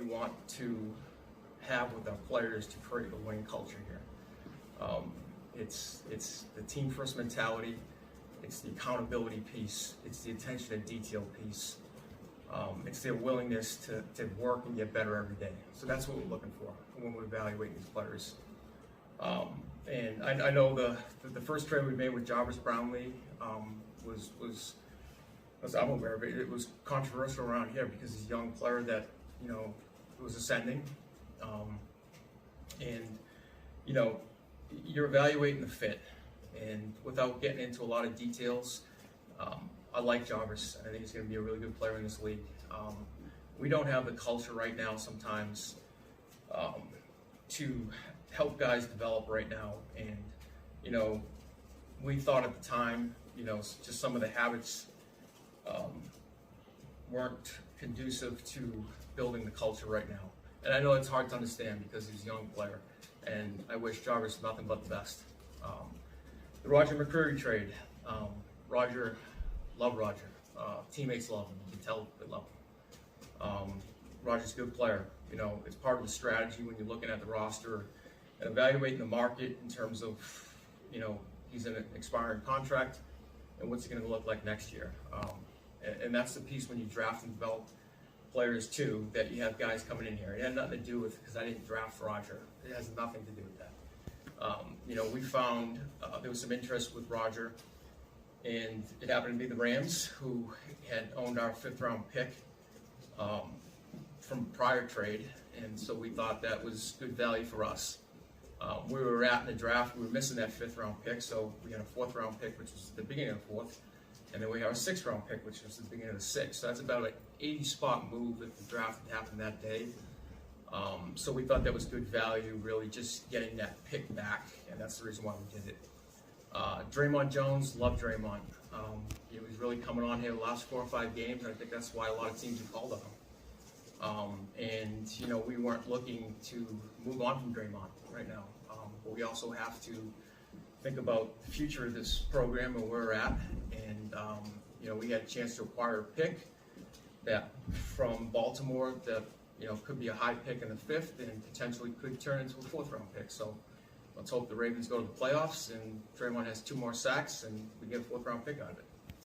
we want to have with our players to create a winning culture here. It's the team first mentality, it's the accountability piece, it's the attention to detail piece, it's their willingness to work and get better every day. So that's what we're looking for when we're evaluating these players. And I know the first trade we made with Jarvis Brownlee was I'm aware of it. It was controversial around here because he's a young player that was ascending, and you're evaluating the fit, and without getting into a lot of details, I like Jarvis. I think he's going to be a really good player in this league. We don't have the culture right now sometimes to help guys develop right now, and we thought at the time just some of the habits weren't conducive to building the culture right now. And I know it's hard to understand because he's a young player, and I wish Jarvis nothing but the best. The Roger McCreary trade, Roger, love Roger. Teammates love him. You can tell they love him. Roger's a good player. It's part of the strategy when you're looking at the roster and evaluating the market in terms of, he's in an expiring contract and what's it going to look like next year. And that's the piece when you draft and develop players too, that you have guys coming in here. It had nothing to do with because I didn't draft Roger. It has nothing to do with that. We found there was some interest with Roger, and it happened to be the Rams who had owned our 5th round pick from prior trade, and so we thought that was good value for us. Where we were at in the draft, we were missing that 5th round pick, so we had a 4th round pick, which was the beginning of the 4th, and then we have a 6th round pick, which was the beginning of the 6th. So that's about an 80 spot move if the draft had happened that day. So we thought that was good value, really just getting that pick back, and that's the reason why we did it. Draymond Jones, love Draymond. He was really coming on here the last 4 or 5 games, and I think that's why a lot of teams have called on him. And we weren't looking to move on from Draymond right now, but we also have to think about the future of this program and where we're at. And we had a chance to acquire a pick that from Baltimore that could be a high pick in the 5th and potentially could turn into a 4th round pick. So let's hope the Ravens go to the playoffs and Draymond has 2 more sacks and we get a 4th round pick out of it.